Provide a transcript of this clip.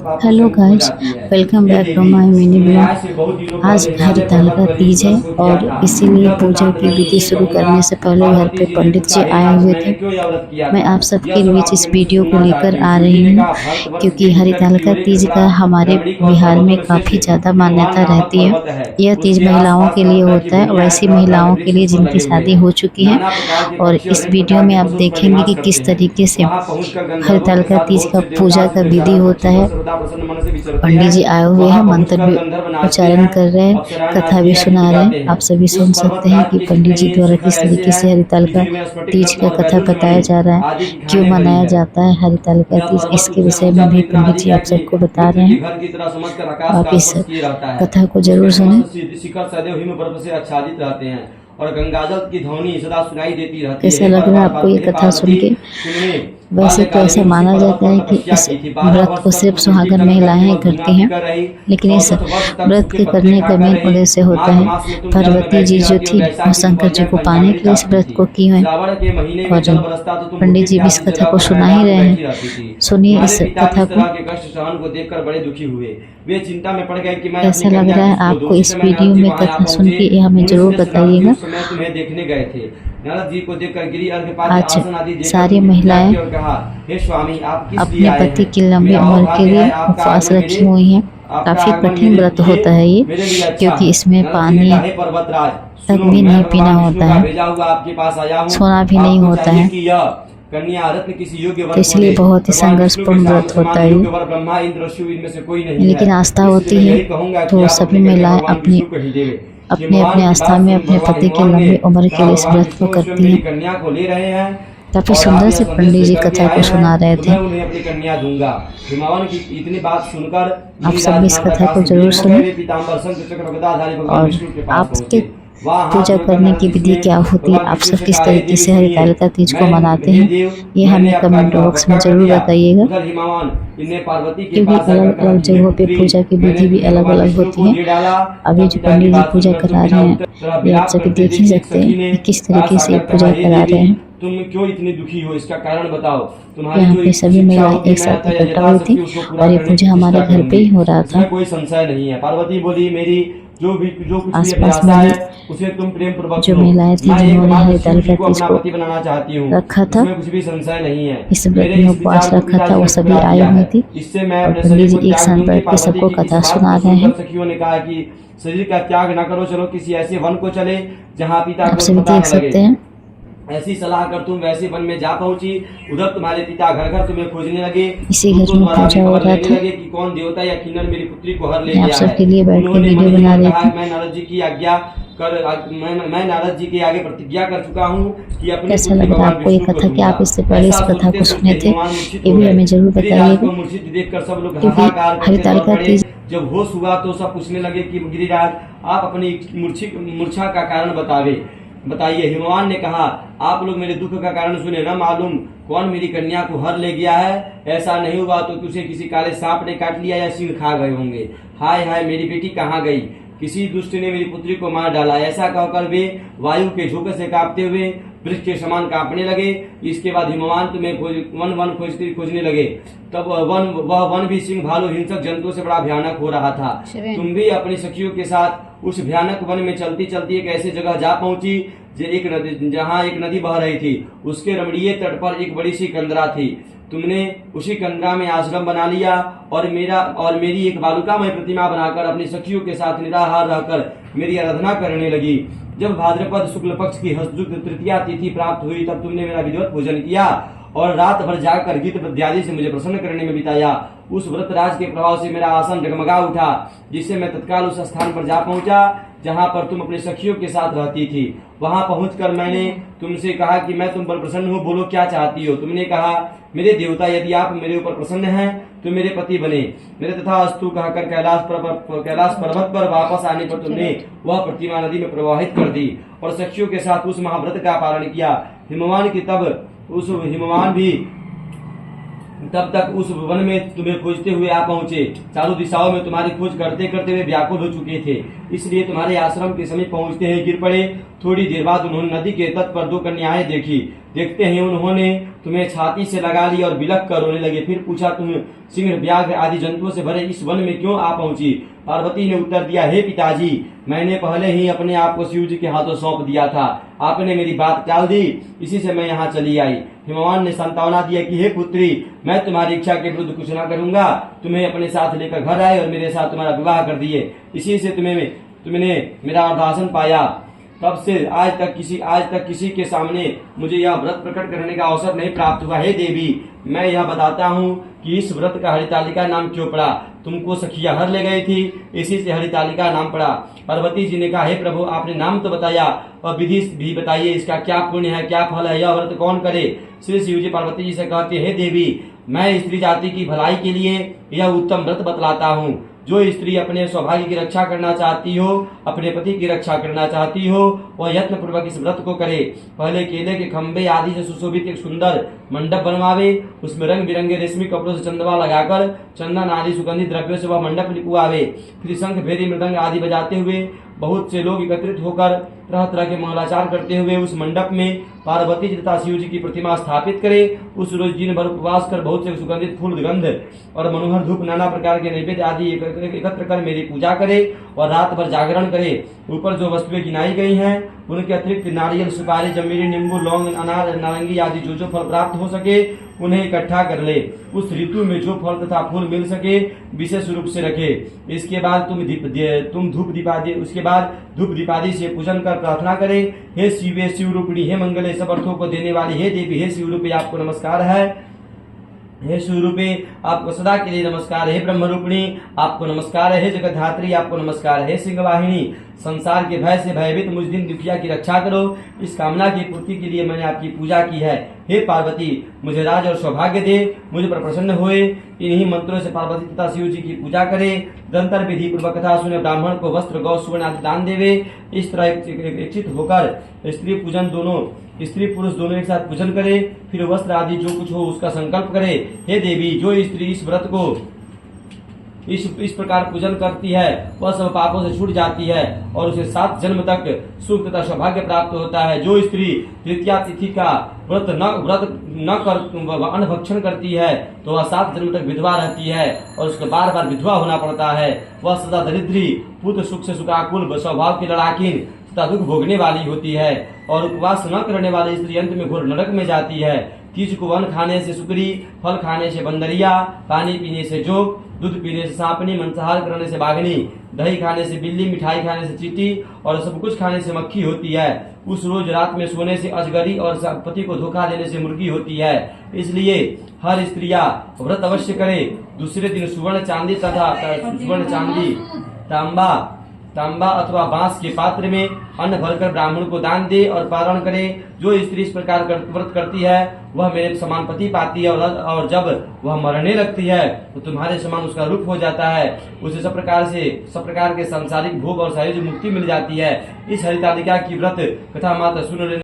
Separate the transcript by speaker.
Speaker 1: Hello guys, welcome back to my mini blog. आज हरितालिका तीज है और इसीलिए पूजा की विधि शुरू करने से पहले घर पे पंडित जी आए हुए थे। मैं आप सबके बीच इस वीडियो को लेकर आ रही हूँ क्योंकि हरितालिका तीज का हमारे बिहार में काफ़ी ज़्यादा मान्यता रहती है। यह तीज महिलाओं के लिए होता है, वैसी महिलाओं के लिए जिनकी शादी हो चुकी है। और इस वीडियो में आप देखेंगे कि किस तरीके से हरितालिका तीज का पूजा का विधि होता है। पंडित जी आए हुए हैं, मंत्र भी उच्चारण कर रहे हैं, कथा भी सुना रहे हैं। आप सभी सुन सकते हैं कि पंडित जी द्वारा किस तरीके से हरितालिका तीज का कथा बताया जा रहा है, क्यों मनाया जाता है हरितालिका तीज, इसके विषय में भी पंडित जी आप सबको बता रहे हैं। आप इस कथा को जरूर सुने।
Speaker 2: और गंगाजल की ध्वनि सदा सुनाई देती रहती है।
Speaker 1: कैसा लग रहा है आपको ये कथा सुन के? वैसे तो ऐसा माना जाता है कि इस व्रत को सिर्फ सुहागन महिलाएं करती हैं, लेकिन इस व्रत के करने का मेन उद्देश्य होता है पार्वती जी जो थी वो शंकर जी को पाने के लिए इस व्रत को की हैं। और पंडित जी भी इस कथा को सुना ही रहे हैं। सुनिए इस कथा को।
Speaker 2: बड़े दुखी हुए, वे चिंता में पड़ गए कि मैं
Speaker 1: कैसा लग रहा है आपको इस वीडियो में कथा सुन के, ये हमें जरूर बताइएगा।
Speaker 2: तुम्हें देखने गए थे। नारद जी को देखकर गिरी
Speaker 1: आज सारी महिलाएं अपने पति की लंबी उम्र के लिए उपवास रखी हुई हैं। काफी कठिन व्रत होता है ये, क्योंकि इसमें पानी तक भी नहीं पीना होता है, सोना भी नहीं होता है, तो इसलिए बहुत ही संघर्षपूर्ण व्रत होता है। लेकिन आस्था होती है तो सभी महिलाएं अपनी अपने आस्था में अपने पति की लंबी उम्र के लिए इस व्रत को करती हैं। काफी सुंदर से पंडित जी कथा को सुना रहे थे। आप सब इस कथा को जरूर सुने। और आपके पूजा करने की विधि क्या होती है, आप सब किस तरीके से हरितालिका तीज को मनाते हैं, ये हमें कमेंट बॉक्स में जरूर बताइएगा। क्योंकि अलग अलग जगहों पे पूजा की विधि भी अलग अलग होती है। अभी जो पंडित जी पूजा करा रहे हैं, ये आप सभी देख ही सकते हैं कि किस तरीके से पूजा करा रहे हैं।
Speaker 2: तुम क्यों इतनी दुखी हो, इसका कारण बताओ।
Speaker 1: यहाँ पे सभी महिलाएं एक साथ इकट्ठा हुई थी और ये पूजा हमारे घर पे ही हो रहा था।
Speaker 2: कोई संशय नहीं है। पार्वती बोली, मेरी जो कुछ
Speaker 1: आसपास में
Speaker 2: उसे तुम प्रेम पूर्वक
Speaker 1: जो महिलाएं थी जिन्होंने हरितालिका तीज को
Speaker 2: बनाना चाहती हूँ,
Speaker 1: रखा था,
Speaker 2: कुछ भी संशय नहीं है।
Speaker 1: इस व्रत में उपवास रखा था, वो सभी आई हुई थी। और पंडित जी एक साथ बैठ के सबको कथा सुना रहे हैं।
Speaker 2: सखियों ने कहा कि शरीर का त्याग न करो, चलो किसी ऐसे वन को चले जहाँ पिता
Speaker 1: आप सभी देख सकते हैं।
Speaker 2: ऐसी सलाह कर तुम वैसे वन में जा पहुंची। उधर तुम्हारे पिता घर घर तुम्हें खोजने लगे।
Speaker 1: इसी घर में पूजा हो रहा था।
Speaker 2: लगे कि कौन देवता या किन्नर मेरी पुत्री को हर ले गया है।
Speaker 1: आप सबके लिए बैठ के वीडियो बना रहे थे।
Speaker 2: मैं नारद जी की आज्ञा कर मैं नारद जी के आगे प्रतिज्ञा कर चुका हूँ कि अपने
Speaker 1: कैसा लग रहा है आपको ये कथा कि आप इससे पहले इस कथा को सुने थे, ये भी हमें जरूर बताइएगा।
Speaker 2: देखकर सब लोग
Speaker 1: क्योंकि हरितालिका तीज
Speaker 2: जब होश हुआ तो सब पूछने लगे कि गिरिराज आप अपनी मूर्छा का कारण बताइए। हिमवान ने कहा, आप लोग मेरे दुख का कारण सुने, न मालूम कौन मेरी कन्या को हर ले गया है। ऐसा नहीं हुआ तो तुझे किसी काले सांप ने काट लिया या सिंह खा गए होंगे। हाय हाय, मेरी बेटी कहाँ गई? किसी दुष्ट ने मेरी पुत्री को मार डाला। ऐसा कहकर वे वायु के झोंके से कांपते हुए वृक्ष के समान कांपने लगे। इसके बाद हिमवान तुम्हें वन खोजने लगे। तब वह वन भी सिंह भालू हिंसक जंतुओं से बड़ा भयानक हो रहा था। तुम भी अपनी सखियों के साथ उस भयानक वन में चलती चलती एक ऐसे जगह जा पहुंची जहाँ एक नदी बह रही थी। उसके रमणीय तट पर एक बड़ी सी कंदरा थी। तुमने उसी कंदरा में आश्रम बना लिया और मेरी एक बालुकामय प्रतिमा बनाकर अपनी सखियों के साथ निराहार रहकर मेरी आराधना करने लगी। जब भाद्रपद शुक्ल पक्ष की हस्तयुक्त तृतीया तिथि प्राप्त हुई, तब तुमने मेरा विधिवत पूजन किया और रात भर जाकर गीत पद्यादि से मुझे प्रसन्न करने में बिताया। उस व्रत राज के प्रभाव से मेरा आसन जगमगा उठा, जिससे मैं तत्काल उस स्थान पर जा पहुंचा जहां पर तुम अपनी सखियों के साथ रहती थी। वहां पहुंचकर मैंने तुमसे कहा कि मैं तुम पर प्रसन्न हूँ, बोलो क्या चाहती हो। तुमने कहा, मेरे देवता, यदि आप मेरे ऊपर प्रसन्न हैं तो मेरे पति बने। मेरे तथा अस्तु कहकर कैलाश पर्वत पर वापस आने पर तुमने वह प्रतिमा नदी में प्रवाहित कर दी और सखियों के साथ उस महाव्रत का पालन किया। हिमवान भी तब तक उस वन में तुम्हें खोजते हुए आ पहुंचे। चारों दिशाओं में तुम्हारी खोज करते करते वे व्याकुल हो चुके थे, इसलिए तुम्हारे आश्रम के समीप पहुंचते ही गिर पड़े। थोड़ी देर बाद उन्होंने नदी के तट पर दो कन्याएं देखी देखते ही उन्होंने तुम्हें छाती से लगा लिया और बिलख कर रोने लगे। फिर पूछा, तुम सिंह, व्याघ्र आदि जंतुओं से भरे इस वन में क्यों आ पहुंची? पार्वती ने उत्तर दिया, हे पिताजी, मैंने पहले ही अपने आप को शिव जी के हाथों सौंप दिया था। आपने मेरी बात टाल दी, इसी से मैं यहाँ चली आई। हिमवान ने सांत्वना दिया कि हे पुत्री, मैं तुम्हारी इच्छा के विरुद्ध कुछ न करूंगा। तुम्हें अपने साथ लेकर घर आए और मेरे साथ तुम्हारा विवाह कर दिए। इसी से तुमने मेरा अर्धासन पाया। तब से आज तक किसी के सामने मुझे यह व्रत प्रकट करने का अवसर नहीं प्राप्त हुआ। हे देवी, मैं यह बताता हूँ कि इस व्रत का हरितालिका नाम क्यों पड़ा। तुमको सखिया हर ले गई थी, इसी से हरितालिका नाम पड़ा। पार्वती जी ने कहा, हे प्रभु, आपने नाम तो बताया और विधि भी बताइए, इसका क्या पुण्य है, क्या फल है, यह व्रत कौन करे? श्री शिव जी पार्वती जी से कहते, हे देवी, मैं स्त्री जाति की भलाई के लिए यह उत्तम व्रत बतलाता हूँ। जो स्त्री अपने सौभाग्य की रक्षा करना चाहती हो, अपने पति की रक्षा करना चाहती हो, वह यत्न पूर्वक इस व्रत को करे। पहले केले के खंभे आदि से सुशोभित एक सुंदर मंडप बनवावे, उसमें रंग बिरंगे रेशमी कपड़ों से चंदवा लगाकर चंदन आदि सुगंधित द्रव्यों से वह मंडप लिपवावे। फिर शंख, भेरी, मृदंग आदि बजाते हुए बहुत से लोग एकत्रित होकर तरह तरह के मंगलाचार करते हुए उस मंडप में पार्वती जी तथा शिव जी की प्रतिमा स्थापित करे। उस रोज दिन भर उपवास कर बहुत से सुगंधित फूल, गंध और मनोहर धूप, नाना प्रकार के नैवेद्य आदि एकत्र कर मेरी पूजा करे और रात भर जागरण करे। ऊपर जो वस्तुएं गिनाई गई हैं उनके अतिरिक्त नारियल, सुपारी, जमीरी, नींबू, लौंग, अनार, नारंगी आदि जो फल प्राप्त हो सके उन्हें इकट्ठा कर ले। उस ऋतु में जो फल तथा फूल मिल सके विशेष रूप से रखे। इसके बाद तुम धूप दीपादि से पूजन कर प्रार्थना करे, हे शिवे, शिव रूपिणी, हे मंगले, सब अर्थों को देने वाली, हे देवी, हे शिव रूपी, आपको नमस्कार है। हे शिवरूपे, आपको सदा के लिए नमस्कार। हे ब्रह्म रूपिणी, आपको नमस्कार है। हे जगतधात्री, आपको नमस्कार है। हे सिंहवाहिनी, संसार के भय से भयभीत मुझ दिन दुखिया की रक्षा करो। इस कामना की पूर्ति के लिए मैंने आपकी पूजा की है। हे पार्वती, मुझे राज और सौभाग्य दे, मुझ पर प्रसन्न होए। इन्हीं मंत्रों से पार्वती तथा शिव जी की पूजा करे। निरंतर विधि पूर्वक कथा सुने, ब्राह्मण को वस्त्र, गौ, सुवर्ण आदि दान देवे। इस तरह इच्छित होकर स्त्री पुरुष दोनों एक साथ पूजन करे। फिर वस्त्र आदि जो कुछ हो उसका संकल्प करे। हे देवी, जो स्त्री इस व्रत को इस प्रकार पूजन करती है वह सब पापों से छूट जाती है और उसे 7 जन्म तक सुख तथा सौभाग्य प्राप्त होता है। जो स्त्री तृतीया तिथि का व्रत न कर अन्न भक्षण करती है तो वह 7 जन्म तक विधवा रहती है और उसको बार बार विधवा होना पड़ता है। वह सदा दरिद्री, पुत्र सुख से सुखाकुल, स्वभाव की लड़ाकीन तथा दुख भोगने वाली होती है। और उपवास न करने वाली स्त्री अंत में घोर नरक में जाती है। कीच को वन खाने से सुकरी, फल खाने से बंदरिया, पानी पीने से जोक, दूध पीने से सांपनी, मांसाहार करने से बाघनी, दही खाने से बिल्ली, मिठाई खाने से चींटी और सब कुछ खाने से मक्खी होती है। उस रोज रात में सोने से अजगरी और पति को धोखा देने से मुर्गी होती है। इसलिए हर स्त्रिया व्रत अवश्य करे। दूसरे दिन सुवर्ण चांदी, तांबा अथवा बांस के पात्र में अन्न भरकर ब्राह्मण को दान दे और पारण करे। जो स्त्री इस प्रकार व्रत करती है वह मेरे समान पति पाती है और जब वह मरने लगती है तो तुम्हारे समान उसका रूप हो जाता है। उसे सब प्रकार के सांसारिक भोग और शारीरिक मुक्ति मिल जाती है। इस हरितालिका की व्रत कथा मात्र सुन लेने